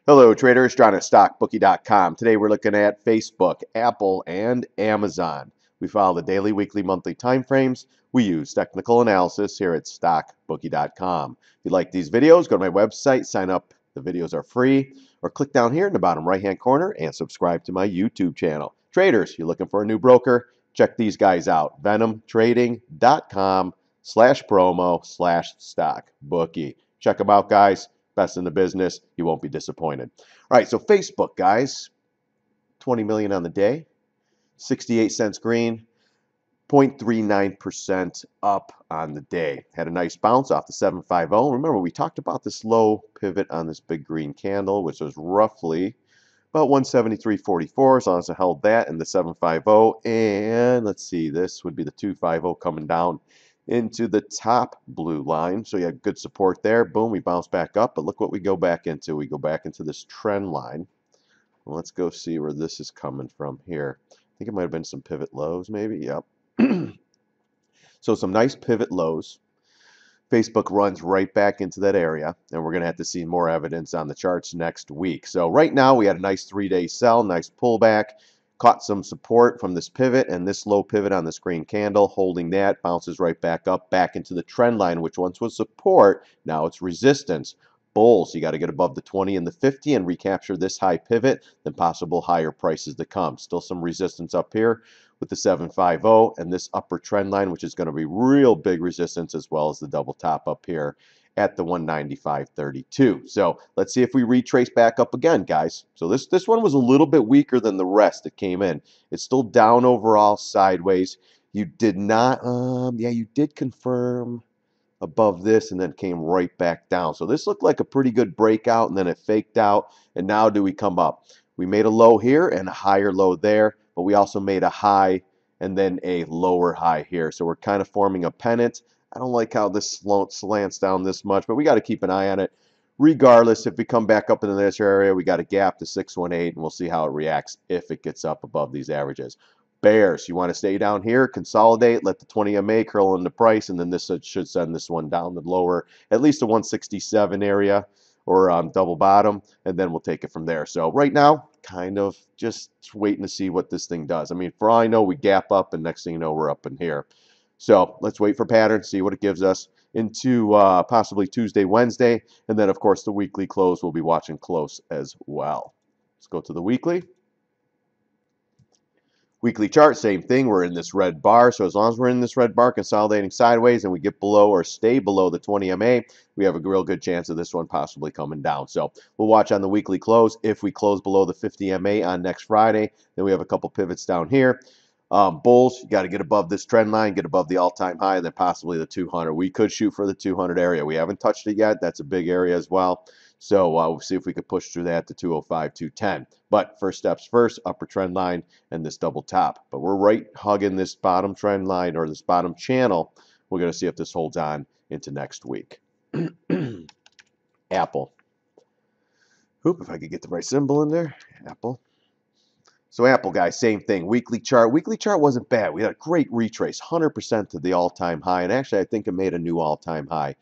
Hello traders, John at StockBookie.com. Today we're looking at Facebook, Apple, and Amazon. We follow the daily, weekly, monthly time frames. We use technical analysis here at StockBookie.com. If you like these videos, go to my website, sign up. The videos are free. Or click down here in the bottom right-hand corner and subscribe to my YouTube channel. Traders, you're looking for a new broker? Check these guys out. venomtrading.com/promo/StockBookie. Check them out, guys. Best in the business. You won't be disappointed. All right, so Facebook, guys, 20 million on the day, 68 cents green, 0.39% up on the day. Had a nice bounce off the 750. Remember, we talked about this low pivot on this big green candle, which was roughly about 173.44, as long as it held that in the 750. And let's see, this would be the 250 coming down into the top blue line. So you had good support there. Boom, we bounce back up. But look what we go back into. We go back into this trend line. Well, let's go see where this is coming from here. I think it might have been some pivot lows maybe. Yep. So some nice pivot lows. Facebook runs right back into that area, and we're going to have to see more evidence on the charts next week. So right now we had a nice 3-day sell, nice pullback. Caught some support from this pivot and this low pivot on this green candle, holding that, bounces right back up, back into the trend line, which once was support, now it's resistance. Bulls, you got to get above the 20 and the 50 and recapture this high pivot, then possible higher prices to come. Still some resistance up here with the 750 and this upper trend line, which is going to be real big resistance, as well as the double top up here at the 195.32. So let's see if we retrace back up again, guys. So this one was a little bit weaker than the rest that came in. It's still down overall, sideways. You did not, yeah, you did confirm above this and then came right back down. So this looked like a pretty good breakout, and then it faked out. And now do we come up? We made a low here and a higher low there, but we also made a high and then a lower high here. So we're kind of forming a pennant. I don't like how this slants down this much, but we got to keep an eye on it. Regardless, if we come back up into this area, we got a gap to 618, and we'll see how it reacts if it gets up above these averages. Bears, you want to stay down here, consolidate, let the 20 MA curl in the price, and then this should send this one down the lower, at least the 167 area or double bottom, and then we'll take it from there. So right now, kind of just waiting to see what this thing does. I mean, for all I know, we gap up, and next thing you know, we're up in here. So let's wait for pattern, see what it gives us into possibly Tuesday, Wednesday, and then, of course, the weekly close we'll be watching close as well. Let's go to the weekly. Weekly chart, same thing. We're in this red bar, so as long as we're in this red bar consolidating sideways and we get below or stay below the 20 MA, we have a real good chance of this one possibly coming down. So we'll watch on the weekly close. If we close below the 50 MA on next Friday, then we have a couple pivots down here. Bulls, you got to get above this trend line, get above the all-time high, and then possibly the 200. We could shoot for the 200 area. We haven't touched it yet. That's a big area as well. So we'll see if we could push through that to 205, 210. But first steps first, upper trend line and this double top. But we're right hugging this bottom trend line or this bottom channel. We're going to see if this holds on into next week. Apple. Oop, if I could get the right symbol in there. Apple. So Apple, guys, same thing. Weekly chart. Weekly chart wasn't bad. We had a great retrace, 100% to the all-time high. And actually, I think it made a new all-time high.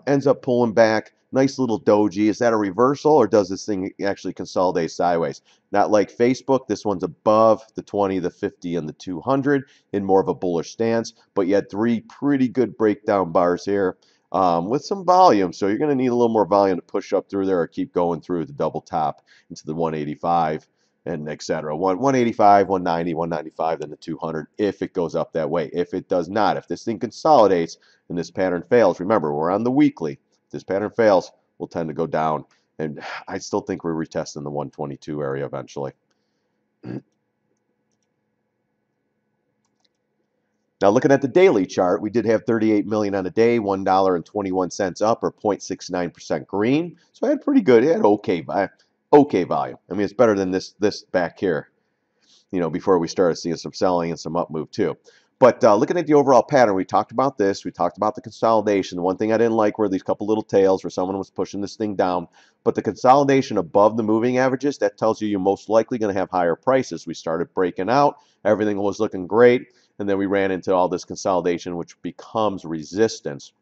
Ends up pulling back. Nice little doji. Is that a reversal, or does this thing actually consolidate sideways? Not like Facebook. This one's above the 20, the 50, and the 200 in more of a bullish stance. But you had three pretty good breakdown bars here with some volume. So you're going to need a little more volume to push up through there or keep going through the double top into the 185 and etc. 185, 190, 195, then the 200 if it goes up that way. If it does not, if this thing consolidates and this pattern fails, remember, we're on the weekly. If this pattern fails, we'll tend to go down. And I still think we're retesting the 122 area eventually. Now, looking at the daily chart, we did have 38 million on a day, $1.21 up, or 0.69% green. So I had pretty good. It had okay volume. I mean, it's better than this back here, you know, before we started seeing some selling and some up move too. But looking at the overall pattern, we talked about this. We talked about the consolidation. The one thing I didn't like were these couple little tails where someone was pushing this thing down. But the consolidation above the moving averages, that tells you you're most likely going to have higher prices. We started breaking out. Everything was looking great. And then we ran into all this consolidation, which becomes resistance.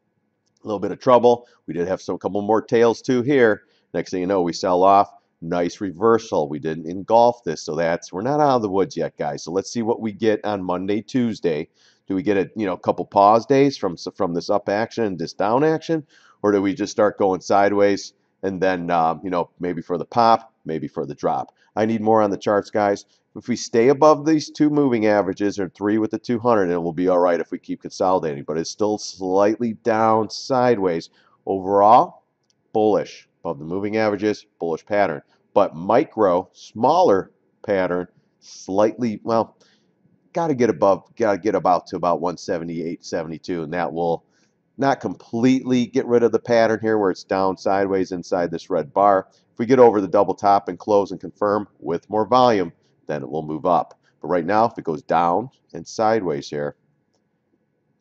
A little bit of trouble. We did have a couple more tails too here. Next thing you know, we sell off. Nice reversal. We didn't engulf this, so we're not out of the woods yet, guys. So let's see what we get on Monday, Tuesday. Do we get a couple pause days from this up action and this down action, or do we just start going sideways and then maybe for the pop, maybe for the drop? I need more on the charts, guys. If we stay above these two moving averages or 3 with the 200, it will be all right if we keep consolidating. But it's still slightly down sideways. Overall, bullish. Above the moving averages, bullish pattern. But micro, smaller pattern, slightly, well, got to get about to about 178.72, and that will not completely get rid of the pattern here where it's down sideways inside this red bar. If we get over the double top and close and confirm with more volume, then it will move up. But right now, if it goes down and sideways here,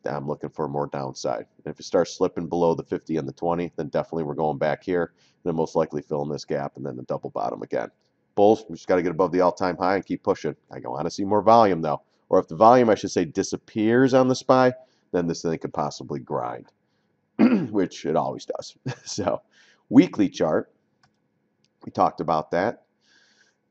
I'm looking for more downside. And if it starts slipping below the 50 and the 20, then definitely we're going back here, and then most likely filling this gap and then the double bottom again. Bulls, we just got to get above the all-time high and keep pushing. I want to see more volume though. Or if the volume, I should say, disappears on the SPY, then this thing could possibly grind, which it always does. So, weekly chart, we talked about that.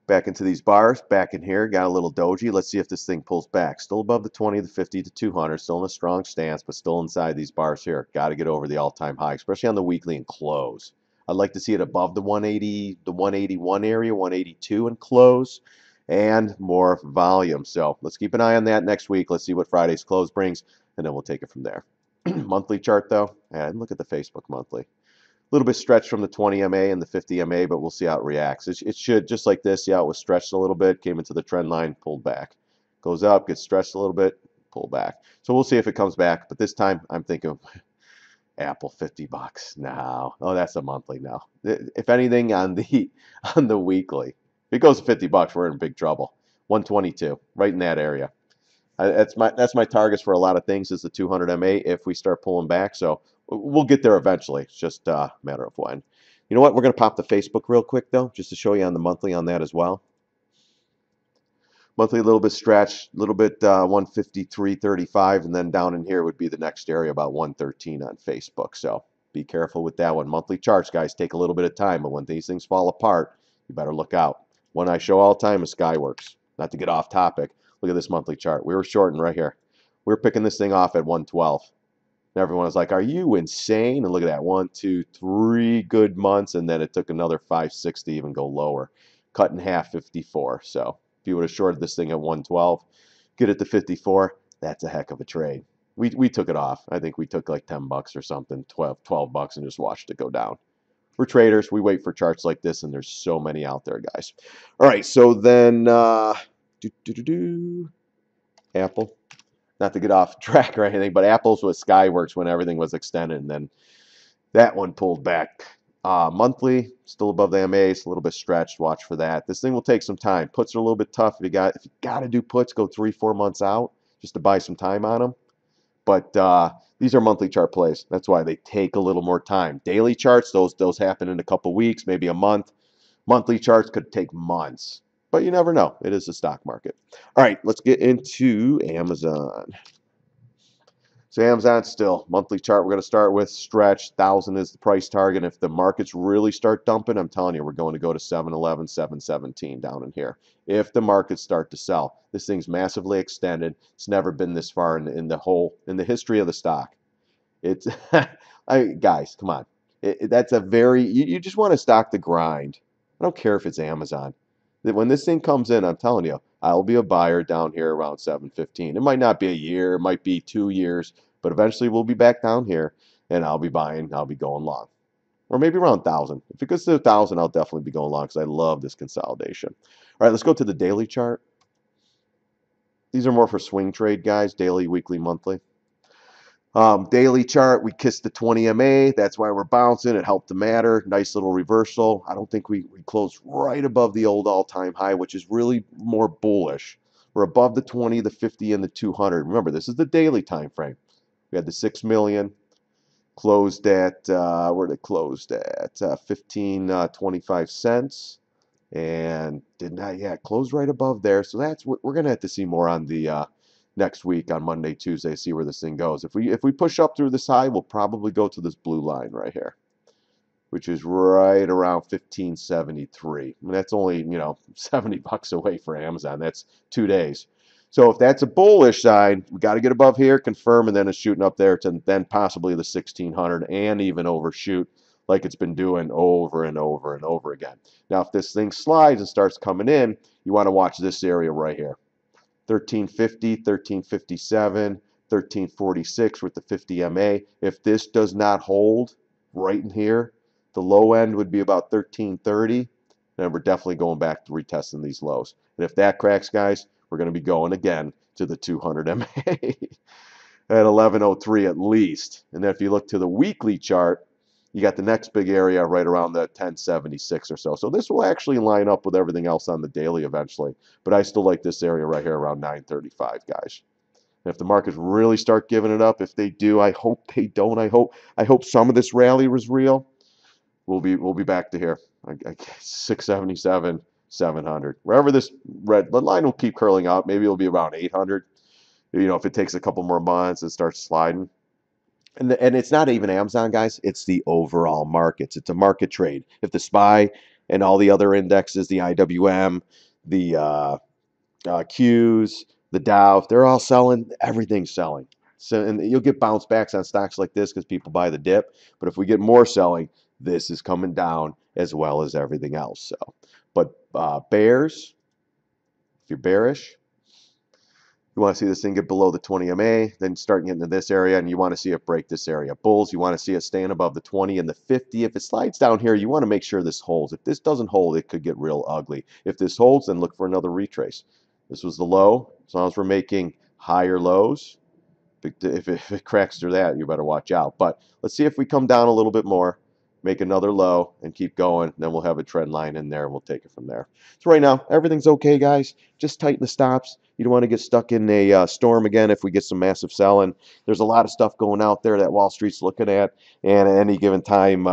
Back into these bars, back in here, got a little doji. Let's see if this thing pulls back. Still above the 20, the 50, the 200, still in a strong stance, but still inside these bars here. Got to get over the all-time high, especially on the weekly and close. I'd like to see it above the 180, the 181 area, 182 and close, and more volume. So let's keep an eye on that next week. Let's see what Friday's close brings, and then we'll take it from there. Monthly chart, though, and look at the Facebook monthly. A little bit stretched from the 20 MA and the 50 MA, but we'll see how it reacts. It should, just like this, yeah, it was stretched a little bit, came into the trend line, pulled back. Goes up, gets stretched a little bit, pull back. So we'll see if it comes back, but this time I'm thinking Apple $50. No. Oh, that's a monthly now. If anything, on the weekly, if it goes to $50, we're in big trouble. 122, right in that area. That's my targets for a lot of things is the 200 MA if we start pulling back. So we'll get there eventually. It's just a matter of when. You know what? We're going to pop the Facebook real quick, though, just to show you on the monthly on that as well. Monthly a little bit stretched, a little bit 153.35, and then down in here would be the next area, about 113 on Facebook. So be careful with that one. Monthly charts, guys, take a little bit of time, but when these things fall apart, you better look out. One I show all the time is Skyworks. Not to get off topic, look at this monthly chart. We were shorting right here. We were picking this thing off at 112. And everyone was like, are you insane? And look at that, 1, 2, 3 good months, and then it took another 5, 6 to even go lower. Cut in half, 54. So if you would have shorted this thing at 112, get it to 54, that's a heck of a trade. We took it off. I think we took like $10 or something, 12 bucks, and just watched it go down. We're traders. We wait for charts like this, and there's so many out there, guys. All right, so then Apple. Not to get off track or anything, but Apple's with Skyworks when everything was extended, and then that one pulled back. Monthly, still above the MAs, a little bit stretched. Watch for that. This thing will take some time. Puts are a little bit tough. If you got to do puts, go 3-4 months out just to buy some time on them. But these are monthly chart plays. That's why they take a little more time. Daily charts, those happen in a couple weeks, maybe a month. Monthly charts could take months. But you never know. It is the stock market. All right, let's get into Amazon. So Amazon still, monthly chart we're going to start with, stretch, 1,000 is the price target. If the markets really start dumping, I'm telling you, we're going to go to 711, 717 down in here. If the markets start to sell. This thing's massively extended. It's never been this far in the history of the stock. It's, guys, come on. That's a very, you just want to stock the grind. I don't care if it's Amazon. When this thing comes in, I'm telling you, I'll be a buyer down here around 715. It might not be a year, it might be 2 years, but eventually we'll be back down here, and I'll be buying, I'll be going long. Or maybe around 1,000. If it goes to 1,000, I'll definitely be going long because I love this consolidation. All right, let's go to the daily chart. These are more for swing trade, guys, daily, weekly, monthly. Daily chart, we kissed the 20 MA. That's why we're bouncing. It helped the matter. Nice little reversal. I don't think we closed right above the old all-time high, which is really more bullish. We're above the 20, the 50, and the 200. Remember, this is the daily time frame. We had the 6 million. Closed at, where did it closed at? 15.25 cents. And did not yet close right above there. So that's, we're going to have to see more on the next week on Monday, Tuesday, see where this thing goes. If we push up through this high, we'll probably go to this blue line right here. which is right around 1573. And that's only, 70 bucks away for Amazon. That's 2 days. So if that's a bullish sign, we got to get above here, confirm, and then it's shooting up there to then possibly the 1600 and even overshoot like it's been doing over and over and over again. Now, if this thing slides and starts coming in, you want to watch this area right here. 1350, 1357, 1346 with the 50 MA. If this does not hold right in here, the low end would be about 1330. And we're definitely going back to retesting these lows. And if that cracks, guys, we're going to be going again to the 200 MA at 1103 at least. And then if you look to the weekly chart, you got the next big area right around the 1076 or so. So this will actually line up with everything else on the daily eventually. But I still like this area right here around 935, guys. And if the markets really start giving it up, if they do, I hope they don't. I hope some of this rally was real. We'll be back to here. 677, 700. Wherever this red line will keep curling up, maybe it'll be around 800. If it takes a couple more months and starts sliding. And it's not even Amazon, guys. It's the overall markets. It's a market trade. If the SPY and all the other indexes, the IWM, the Qs, the Dow, if they're all selling, everything's selling. So, and you'll get bounce backs on stocks like this because people buy the dip. But if we get more selling, this is coming down as well as everything else. So, but bears, if you're bearish, you want to see this thing get below the 20 MA, then start getting into this area, and you want to see it break this area. Bulls, you want to see it staying above the 20 and the 50. If it slides down here, you want to make sure this holds. If this doesn't hold, it could get real ugly. If this holds, then look for another retrace. This was the low. As long as we're making higher lows, if it cracks through that, you better watch out. But let's see if we come down a little bit more, make another low, and keep going. Then we'll have a trend line in there, and we'll take it from there. So right now, everything's okay, guys. Just tighten the stops. You don't want to get stuck in a storm again if we get some massive selling. There's a lot of stuff going out there that Wall Street's looking at, and at any given time,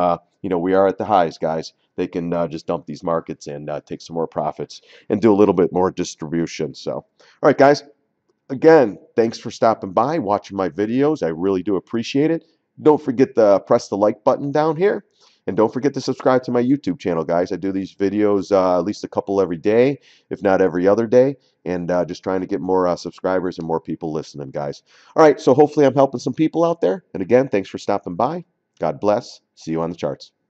we are at the highs, guys. They can just dump these markets and take some more profits and do a little bit more distribution. So, all right, guys. Again, thanks for stopping by, watching my videos. I really do appreciate it. Don't forget to press the like button down here. And don't forget to subscribe to my YouTube channel, guys. I do these videos at least a couple every day, if not every other day. And just trying to get more subscribers and more people listening, guys. All right, so hopefully I'm helping some people out there. And again, thanks for stopping by. God bless. See you on the charts.